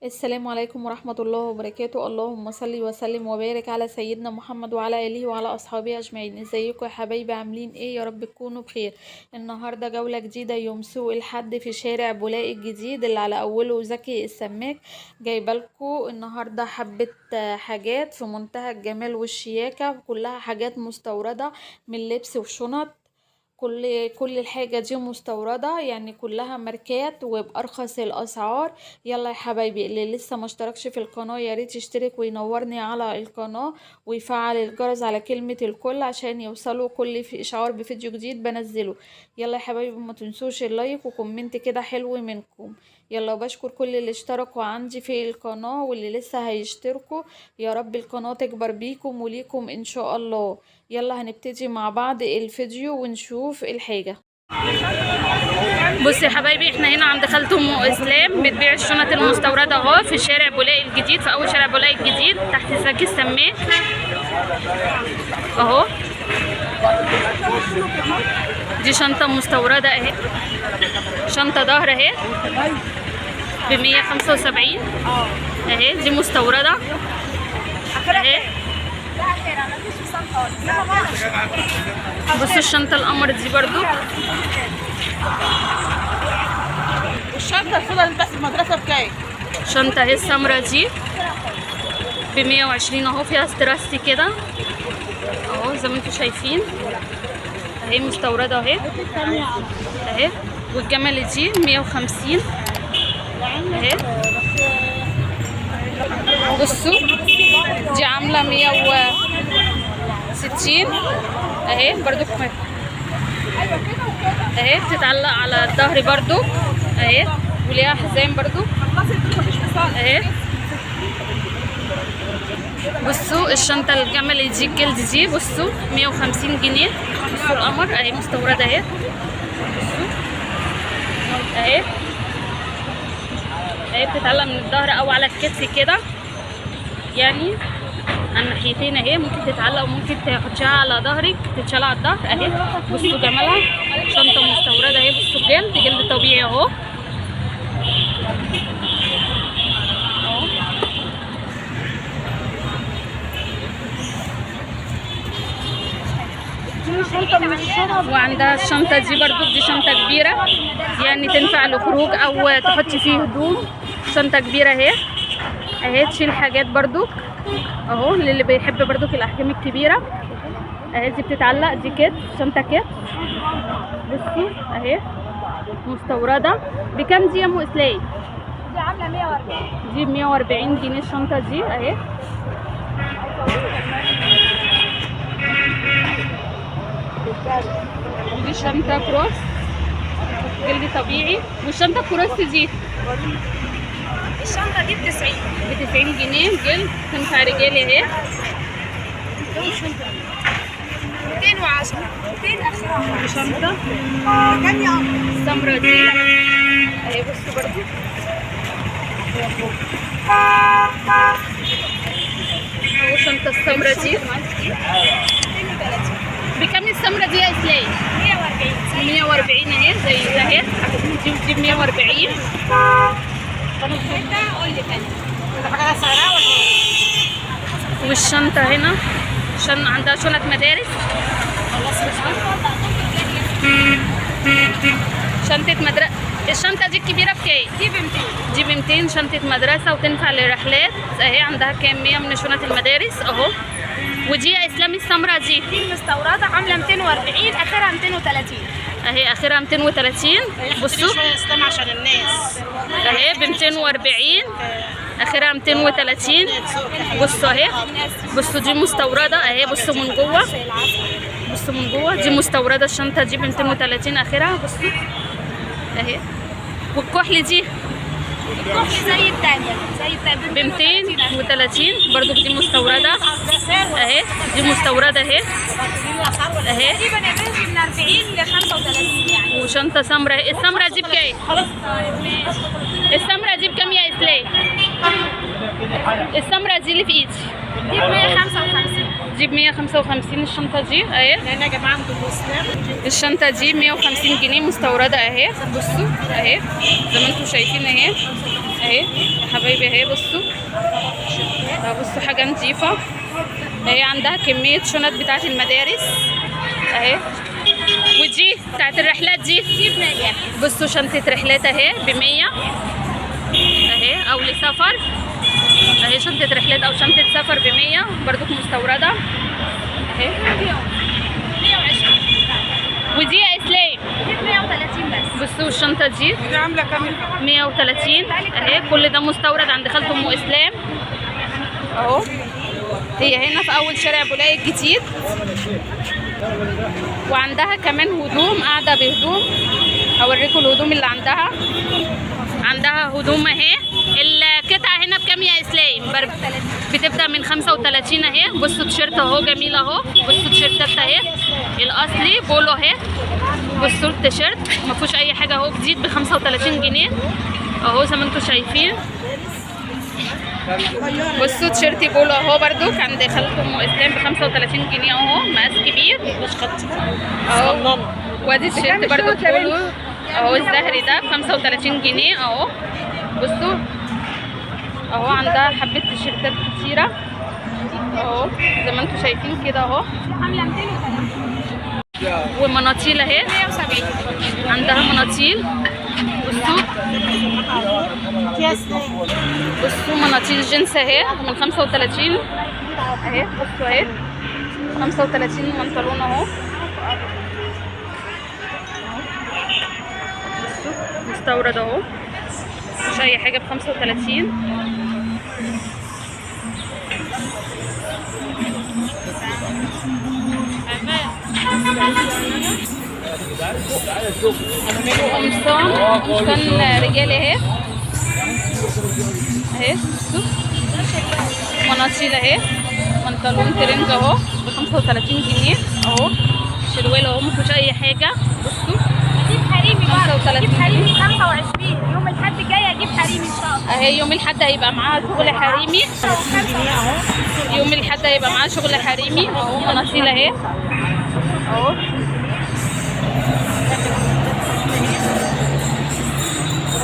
السلام عليكم ورحمة الله وبركاته. اللهم صل وسلم وبارك على سيدنا محمد وعلى آله وعلى أصحابه أجمعين. ازيكم يا حبايبي، عاملين ايه؟ يا رب تكونوا بخير. النهاردة جولة جديدة يوم سوق الحد في شارع بولاق الجديد اللي على أوله زكي السماك. جايبالكوا النهاردة حبة حاجات في منتهى الجمال والشياكة، كلها حاجات مستوردة من لبس وشنط. كل الحاجة دي مستوردة، يعني كلها ماركات وبأرخص الأسعار. يلا يا حبايبي، اللي لسه ما اشتركش في القناة ياريت يشترك وينورني على القناة ويفعل الجرس على كلمة الكل عشان يوصلوا كل في إشعار بفيديو جديد بنزله. يلا يا حبايبي، ما تنسوش اللايك وكومنت كده حلو منكم. يلا، بشكر كل اللي اشتركوا عندي في القناة واللي لسه هيشتركوا. يا رب القناة تكبر بيكم وليكم ان شاء الله. يلا هنبتدي مع بعض الفيديو ونشوف الحاجة. بصي يا حبايبي، احنا هنا عند خالته ام اسلام بتبيع الشنط المستورده اهو في شارع بولاق الجديد، في اول شارع بولاق الجديد تحت زكي السماك اهو. دي شنطه مستورده اهي، شنطه ظهر اهي ب175 اهي، دي مستورده اهي. بصوا الشنطه القمر دي برضو، الشنطة السودا بس المدرسة بكام؟ شنطه اهي السمرة دي ب120 اهو، فيها استراستي كده اهو زي ما انتم شايفين اهي، مستورده اهي اهي. والجمل دي 150 اهي. بصوا دي عامله 160 اهي برضو اهي، بتتعلق على الظهر برضو اهي، وليها حزام برضو اهي. بصوا الشنطه الجمل دي الجلد دي، بصوا 150 جنيه. بصوا القمر اهي مستورده اهي، بصوا اهي اهي، بتتعلق من الظهر او على الكتف كده، يعني على الناحيتين اهي، ممكن تتعلق وممكن تحطيها على ظهرك تتشال على الظهر اهي. بصوا جمالها، شنطه مستورده اهي. بصوا جلد طبيعي اهو. وعندها الشنطه دي برضو، دي شنطه كبيره يعني تنفع لخروج او تحطي فيه هدوم. شنطه كبيره اهي اهي، تشيل حاجات برضو اهو، للي بيحب برضو في الاحجام الكبيره اهي. دي بتتعلق، دي كت شنطه كت. بصوا اهي مستورده. بكام دي يا ام اسلام؟ دي عاملة 140. دي ب140 جنيه الشنطه دي اهي. ودي شنطه كروس جلد طبيعي. والشنطه الكروس دي الشنطة دي ب90. ب90 جنيه جلد، تنفع رجالي اهي. 210 200 اخرها. شنطه كام يا عم؟ السمرة دي اهي، بصوا برضو اهو شنطة السمرة دي. بكام السمرة دي يا اسلام؟ 140. 140 اهي، زي ده اهي. دي ب140. قول لي تاني، انت فاكرها سعرها ولا ايه؟ والشنطة هنا عندها شنط مدارس. شنطة مدرسة. الشنطة دي الكبيرة بكام؟ دي ب200. دي ب200، شنطة مدرسة وتنفع للرحلات اهي. عندها كام؟ 100 من شنط المدارس اهو. ودي يا اسلامي السمرة دي مستوردة عاملة 240، اخرها 230 اهي، اخرها 230. بصوا اسلام عشان الناس اهي ب240، اخرها 230. بصوا اهي، بصوا دي مستورده اهي. بصوا من جوه، بصوا من جوه دي مستورده. الشنطه دي ب230 اخرها. بصوا اهي. والكحل دي زي التانية ب230 برضو، دي مستورده اهي. دي مستورده اهي اهي. تقريبا الرينج من 40 ل 35 يعني. وشنطه سمراء. السمراء دي بكام؟ السمراء دي بكام يا اسلام؟ السمراء دي اللي في ايدي دي ب155. دي ب155 الشنطه دي اهي. هنا يا جماعه عندكم اسلام. الشنطه دي 150 جنيه مستورده اهي. بصوا اهي زي ما انتم شايفين اهي اهي يا حبايبي اهي. بصوا بصوا حاجه نظيفه اهي. عندها كميه شنط بتاعت المدارس اهي. ودي بتاعت الرحلات دي بصوا شنطه رحلات اهي ب100 اهي، او لسفر اهي. شنطه رحلات او شنطه سفر ب100 برضو مستورده اهي. 120 ودي يا اسلام دي 130 بس. بصوا الشنطه دي عامله كام؟ 130 اهي. كل ده مستورد عند خالته ام اسلام اهو. هي هنا في اول شارع بولاق الجديد. وعندها كمان هدوم، قاعده بهدوم. هوريكم الهدوم اللي عندها. عندها هدوم اهي. القطعه هنا بكام يا اسلام؟ بتبدا من 35 اهي. بصوا التيشيرت اهو جميل اهو. بصوا التيشيرتات اهي الاصلي بولو اهي. بصوا التيشيرت ما فيهوش اي حاجه اهو، جديد ب 35 جنيه اهو زي ما انتم شايفين. بصوا تيشيرتي بولو اهو برضو عند خالته ام اسلام ب 35 جنيه اهو، مقاس كبير اهو. وادي التيشيرت برضو بولو اهو الزهري ده ب 35 جنيه اهو. بصوا اهو عندها حبه تيشيرتات كتيره اهو زي ما انتم شايفين كده اهو. ومناطيل اهي 170. عندها مناطيل. بصوا بصوا مناطيل جينز اهي من 35 اهي. بصوا اهي 35 بنطلون اهو. بصوا مستورد اهو مش اي حاجه ب 35. قمصان رجالي اهي اهي. بصوا مناطيل اهي. بنطلون ترنج اهو ب 35 جنيه اهو. شروال اهو مفيهوش اي حاجه. بصوا اجيب حريمي بقى، 35 اجيب حريمي 25. يوم الاحد الجاي اجيب حريمي ان شاء الله اهي. يوم الاحد هيبقى معاها شغل حريمي. يوم الاحد هيبقى معاها شغل حريمي اهو. مناطيل اهي اهو.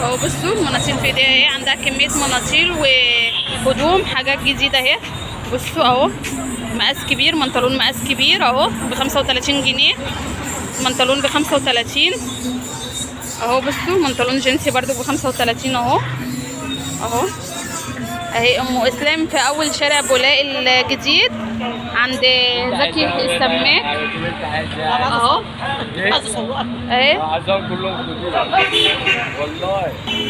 اهو بصوا المناطيل في ايديها اهي. عندها كميه مناطيل وهدوم حاجات جديده اهي. بصوا اهو مقاس كبير، بنطلون مقاس كبير اهو ب 35 جنيه. بنطلون ب 35 اهو. بصوا بنطلون جينسي برضو ب 35 اهو اهو. اهي ام اسلام في اول شارع بولاق الجديد عند زكي السماك اهو اهي. عايزهم كلهم والله.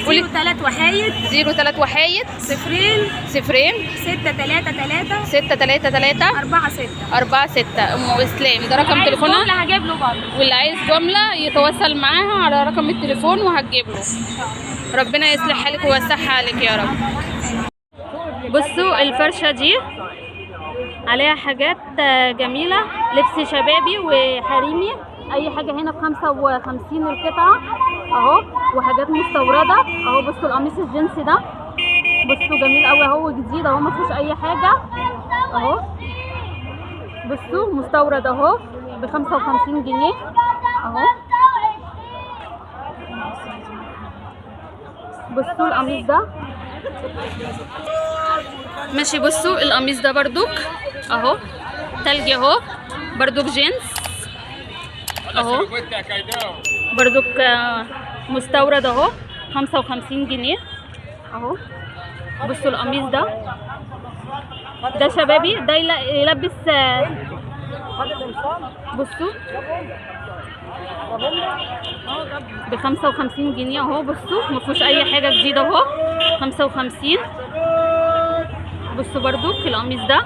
03 وحايد 03 وحايد 0 صفرين 633 633 4 6. 4 6. ام اسلام ده رقم تليفونها. اللي هجيب له برضه. واللي عايز جمله يتواصل معاها على رقم التليفون وهتجيب له. ربنا يصلح حالك ويوسعها عليك يا رب. بصوا الفرشه دي عليها حاجات جميله، لبس شبابي وحريمي. اي حاجه هنا ب 55 القطعه اهو. وحاجات مستورده اهو. بصوا القميص الجينسي ده بصوا جميل قوي اهو، جديد اهو ما فيهوش اي حاجه اهو. بصوا مستورد اهو ب 55 جنيه اهو. بصوا القميص ده ماشي. بصوا القميص ده بردوك اهو تلجي اهو، بردوك جينز اهو. بردوك مستورد اهو 55 جنيه اهو. بصوا القميص ده شبابي، ده يلبس. بصوا ب 55 جنيه اهو. بصوا مفيهوش اي حاجه جديده اهو 55. بصوا بردوك القميص ده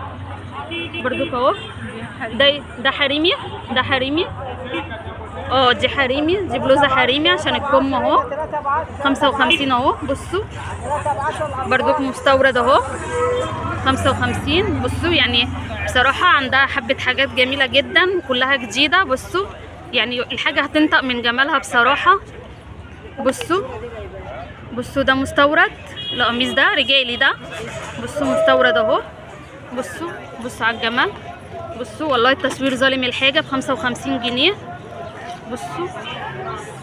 بردوك اهو. ده حريمي، ده حريمي اه. دي حريمي، دي بلوزه حريمي عشان الكم اهو 55 اهو. بصوا بردوك مستورد اهو 55. بصوا يعني بصراحه عندها حبه حاجات جميله جدا كلها جديده. بصوا يعني الحاجه هتنطق من جمالها بصراحه. بصوا ده مستورد. القميص ده رجالي ده. بصوا مستورد اهو. بصوا على الجمال. بصوا والله التصوير ظالم الحاجه ب 55 جنيه. بصوا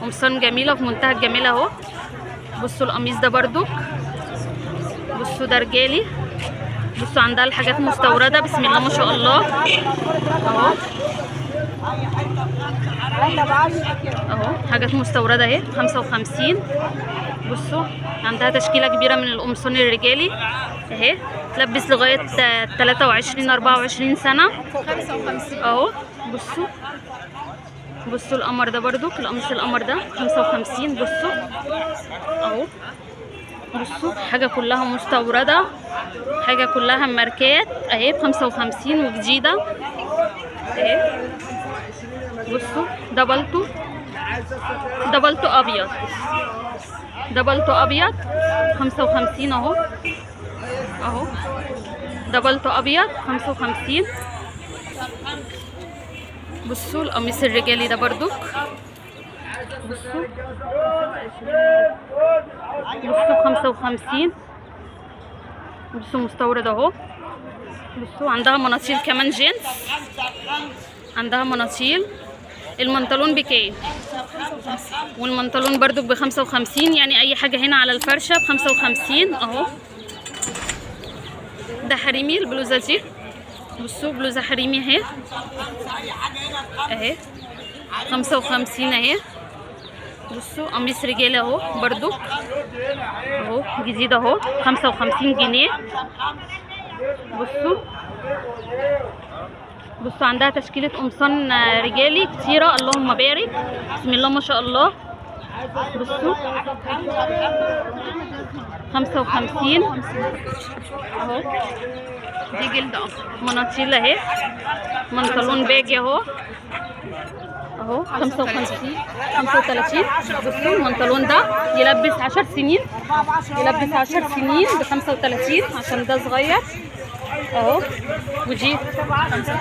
قمصان جميله في منتهى الجمال اهو. بصوا القميص ده بردوك بصوا ده رجالي. بصوا عندها الحاجات مستورده، بسم الله ما شاء الله. اهو حاجات مستورده اهي 55. بصوا عندها تشكيله كبيره من القمصان الرجالي اهي، تلبس لغايه 23 24 سنه. اهو بصوا القمر ده برضو، القميص القمر ده 55. بصوا اهو، بصوا حاجه كلها مستورده، حاجه كلها ماركات اهي ب 55 وجديده اهي. بصوا ده بلطو، ده بلطو ابيض، ده بلطو ابيض 55 اهو. اهو ده بلطو ابيض 55. بصوا القميص الرجالي ده برضو، بصوا 55. بصوا مستورد اهو. بصوا عندها مناطيل كمان جينز، عندها مناطيل. المنطلون بكام؟ والمنطلون برضو ب 55، يعني اي حاجه هنا على الفرشه ب 55 اهو. ده حريمي البلوزه دي، بصوا بلوزه حريمي اهي اهي 55 اهي. بصوا قميص رجالي اهو برضو اهو جديد اهو 55 جنيه. بصوا عندها تشكيله قمصان رجالي كتيره، اللهم بارك، بسم الله ما شاء الله. بصوا 55 اهو. دي جلد مناطيل اهي، منطلون باجي اهو 55 35. بصوا المنطلون ده يلبس 10 سنين، يلبس 10 سنين ب 35 عشان ده صغير اهو. ودي 35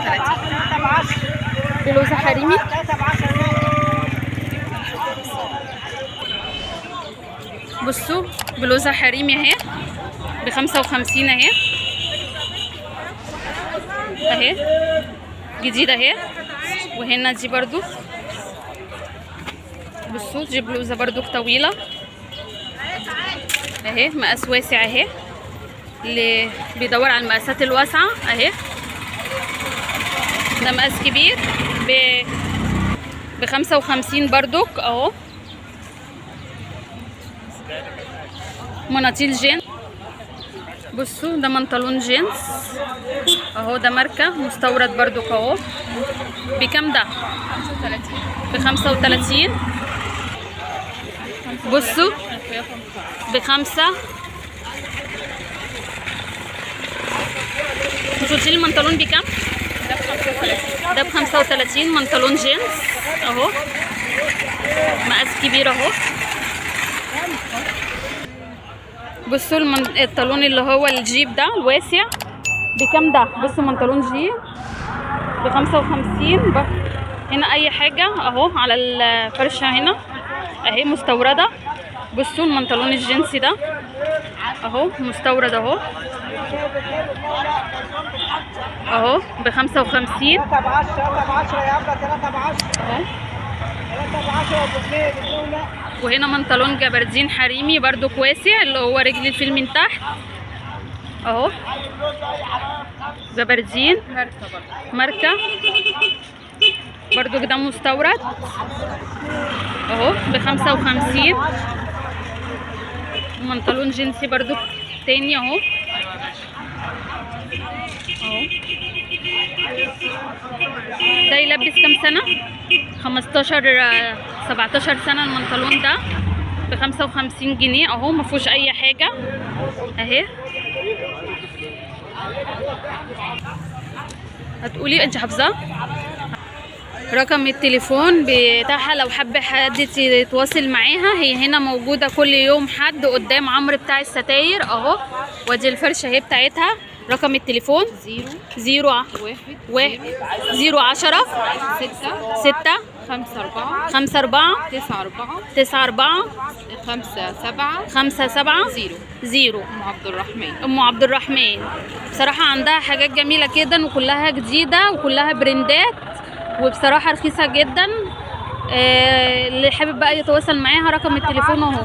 بلوزه حريمي. بصوا بلوزه حريمي اهي ب 55 اهي اهي جديده اهي. وهنا دي برضو بصوا دي بلوزه برضو طويله اهي، مقاس واسع اهي، اللي بيدور على المقاسات الواسعه اهي. ده مقاس كبير ب 55 برضو اهو. مناطيل جينز. بصوا ده منطلون جينز اهو، ده ماركه مستورد برضو اهو. بكام ده؟ ب 35. بصوا ب5. مش قلتي لي المنطلون بكام؟ ده ب 35 منطلون جينز اهو، مقاس كبير اهو. بصوا الطالون اللي هو الجيب ده الواسع بكام ده؟ بصوا منطلون جيب ب 55. هنا اي حاجه اهو على الفرشه هنا اهي مستورده. بصوا المنطلون الجينسي ده اهو مستورد اهو اهو ب 55 اهو. وهنا منطلون جبردين حريمي برضو واسع، اللي هو رجل الفيل من تحت اهو، جبردين ماركه برضو ده مستورد اهو ب 55. منطلون جنسي برضو تاني اهو ده يلبس كام سنه؟ 15 17 سنه. المنطلون ده ب 55 جنيه اهو، مفيهوش اي حاجه اهي. هتقولي انت حافظاه؟ رقم التليفون بتاعها لو حابه حد يتواصل معاها، هي هنا موجوده كل يوم حد قدام عمرو بتاع الستاير اهو. وادي الفرشه اهي بتاعتها. رقم التليفون 0 1 0 10 6 5 4 9 4 5 7 0. ام عبد الرحمن بصراحه عندها حاجات جميله جدا وكلها جديده وكلها برندات وبصراحه رخيصه جدا. اللي حابب بقى يتواصل معاها رقم التليفون اهو.